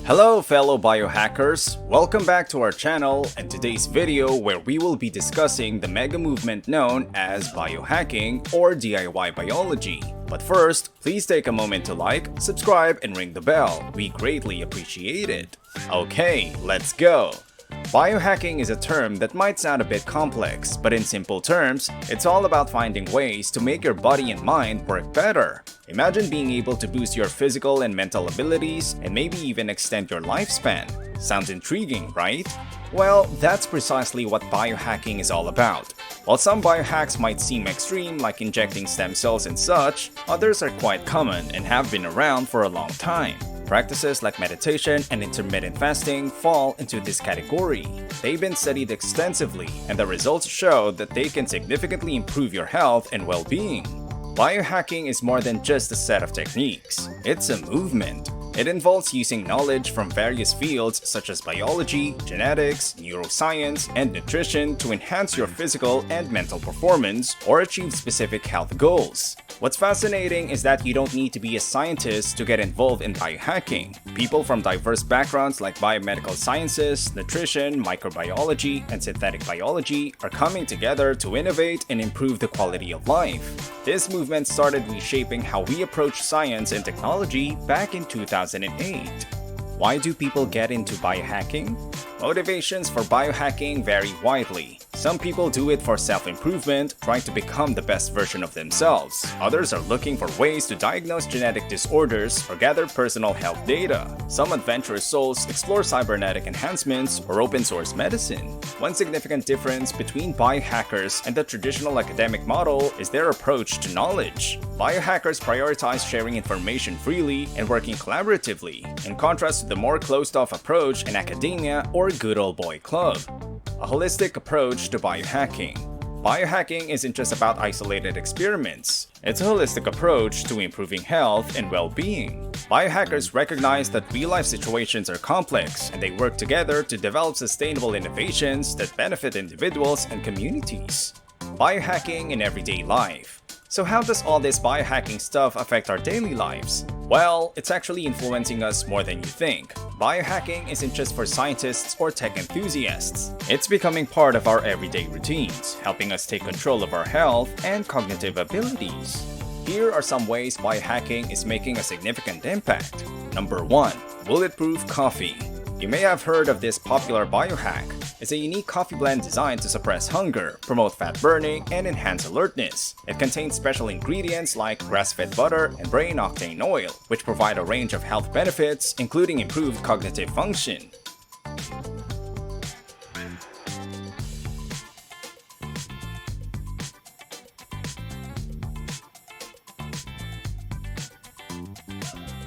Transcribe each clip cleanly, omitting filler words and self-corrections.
Hello fellow biohackers, welcome back to our channel and today's video where we will be discussing the mega movement known as biohacking or DIY biology. But first, please take a moment to like, subscribe, and ring the bell. We greatly appreciate it. Okay, let's go! Biohacking is a term that might sound a bit complex, but in simple terms, it's all about finding ways to make your body and mind work better. Imagine being able to boost your physical and mental abilities and maybe even extend your lifespan. Sounds intriguing, right? Well, that's precisely what biohacking is all about. While some biohacks might seem extreme, like injecting stem cells and such, others are quite common and have been around for a long time. Practices like meditation and intermittent fasting fall into this category. They've been studied extensively, and the results show that they can significantly improve your health and well-being. Biohacking is more than just a set of techniques. It's a movement. It involves using knowledge from various fields such as biology, genetics, neuroscience, and nutrition to enhance your physical and mental performance or achieve specific health goals. What's fascinating is that you don't need to be a scientist to get involved in biohacking. People from diverse backgrounds like biomedical sciences, nutrition, microbiology, and synthetic biology are coming together to innovate and improve the quality of life. This movement started reshaping how we approach science and technology back in 2008. Why do people get into biohacking? Motivations for biohacking vary widely. Some people do it for self-improvement, trying to become the best version of themselves. Others are looking for ways to diagnose genetic disorders or gather personal health data. Some adventurous souls explore cybernetic enhancements or open-source medicine. One significant difference between biohackers and the traditional academic model is their approach to knowledge. Biohackers prioritize sharing information freely and working collaboratively, in contrast to the more closed-off approach in academia or good old boy club. A holistic approach to biohacking. Biohacking isn't just about isolated experiments. It's a holistic approach to improving health and well-being. Biohackers recognize that real-life situations are complex, and they work together to develop sustainable innovations that benefit individuals and communities. Biohacking in everyday life. So how does all this biohacking stuff affect our daily lives? Well, it's actually influencing us more than you think. Biohacking isn't just for scientists or tech enthusiasts. It's becoming part of our everyday routines, helping us take control of our health and cognitive abilities. Here are some ways biohacking is making a significant impact. Number 1. Bulletproof coffee. You may have heard of this popular biohack. It's a unique coffee blend designed to suppress hunger, promote fat burning, and enhance alertness. It contains special ingredients like grass-fed butter and brain octane oil, which provide a range of health benefits, including improved cognitive function.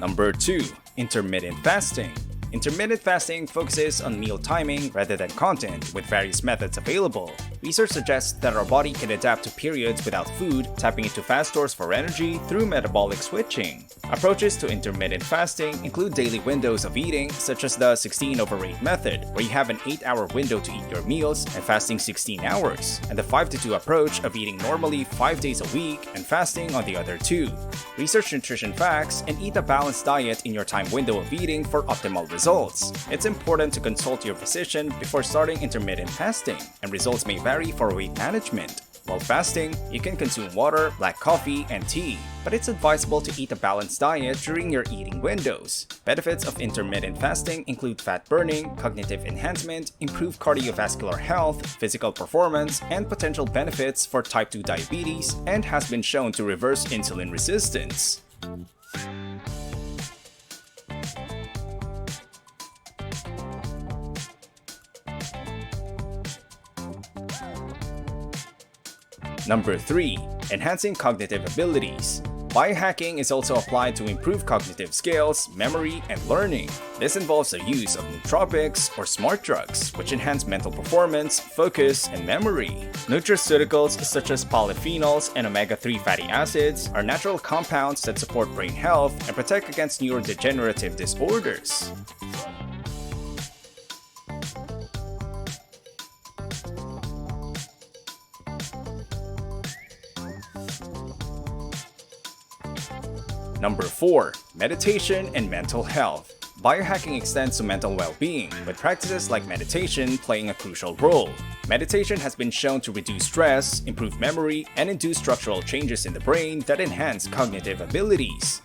Number 2. Intermittent fasting. Intermittent fasting focuses on meal timing rather than content, with various methods available. Research suggests that our body can adapt to periods without food, tapping into fast stores for energy through metabolic switching. Approaches to intermittent fasting include daily windows of eating, such as the 16/8 method, where you have an 8-hour window to eat your meals and fasting 16 hours, and the 5-2 approach of eating normally 5 days a week and fasting on the other 2. Research nutrition facts and eat a balanced diet in your time window of eating for optimal results. It's important to consult your physician before starting intermittent fasting, and results may vary for weight management. While fasting, you can consume water, black coffee, and tea, but it's advisable to eat a balanced diet during your eating windows. Benefits of intermittent fasting include fat burning, cognitive enhancement, improved cardiovascular health, physical performance, and potential benefits for type 2 diabetes, and has been shown to reverse insulin resistance. Number 3. Enhancing cognitive abilities. Biohacking is also applied to improve cognitive skills, memory, and learning. This involves the use of nootropics or smart drugs, which enhance mental performance, focus, and memory. Nutraceuticals such as polyphenols and omega-3 fatty acids are natural compounds that support brain health and protect against neurodegenerative disorders. Number 4. Meditation and mental health. Biohacking extends to mental well-being, with practices like meditation playing a crucial role. Meditation has been shown to reduce stress, improve memory, and induce structural changes in the brain that enhance cognitive abilities.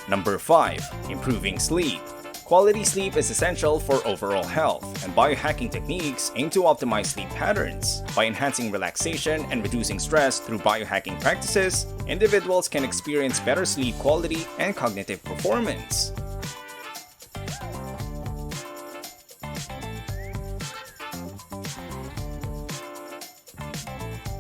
Number 5. Improving sleep. Quality sleep is essential for overall health, and biohacking techniques aim to optimize sleep patterns. By enhancing relaxation and reducing stress through biohacking practices, individuals can experience better sleep quality and cognitive performance.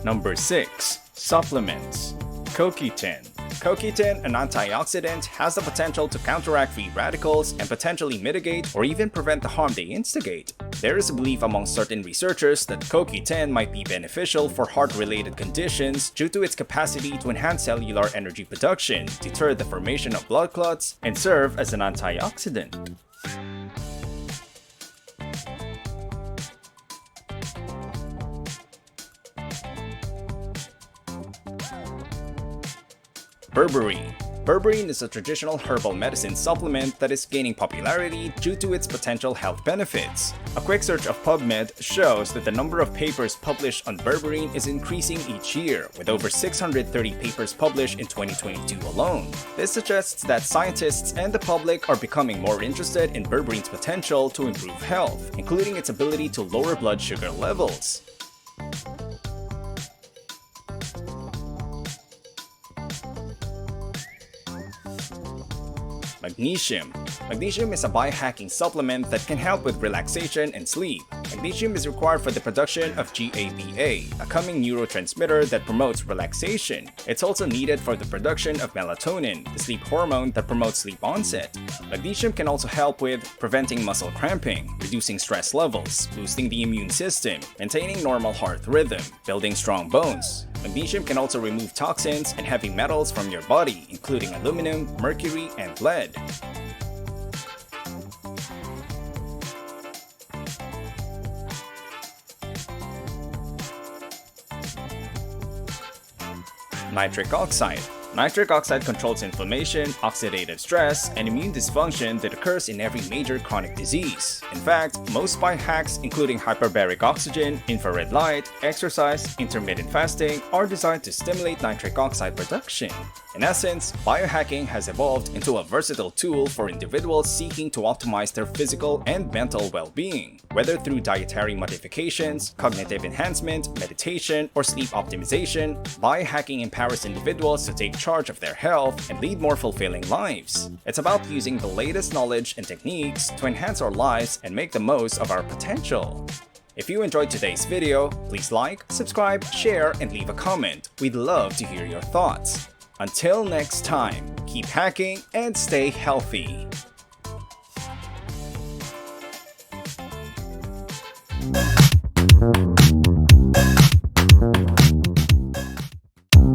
Number 6. Supplements. CoQ10. CoQ10, an antioxidant, has the potential to counteract free radicals and potentially mitigate or even prevent the harm they instigate. There is a belief among certain researchers that CoQ10 might be beneficial for heart-related conditions due to its capacity to enhance cellular energy production, deter the formation of blood clots, and serve as an antioxidant. Berberine. Berberine is a traditional herbal medicine supplement that is gaining popularity due to its potential health benefits. A quick search of PubMed shows that the number of papers published on berberine is increasing each year, with over 630 papers published in 2022 alone. This suggests that scientists and the public are becoming more interested in berberine's potential to improve health, including its ability to lower blood sugar levels. Magnesium. Magnesium is a biohacking supplement that can help with relaxation and sleep. Magnesium is required for the production of GABA, a calming neurotransmitter that promotes relaxation. It's also needed for the production of melatonin, the sleep hormone that promotes sleep onset. Magnesium can also help with preventing muscle cramping, reducing stress levels, boosting the immune system, maintaining normal heart rhythm, building strong bones. Magnesium can also remove toxins and heavy metals from your body, including aluminum, mercury, and lead. Nitric oxide. Nitric oxide controls inflammation, oxidative stress, and immune dysfunction that occurs in every major chronic disease. In fact, most biohacks, including hyperbaric oxygen, infrared light, exercise, intermittent fasting, are designed to stimulate nitric oxide production. In essence, biohacking has evolved into a versatile tool for individuals seeking to optimize their physical and mental well-being. Whether through dietary modifications, cognitive enhancement, meditation, or sleep optimization, biohacking empowers individuals to take charge of their health and lead more fulfilling lives. It's about using the latest knowledge and techniques to enhance our lives and make the most of our potential. If you enjoyed today's video, please like, subscribe, share, and leave a comment. We'd love to hear your thoughts. Until next time, keep hacking and stay healthy.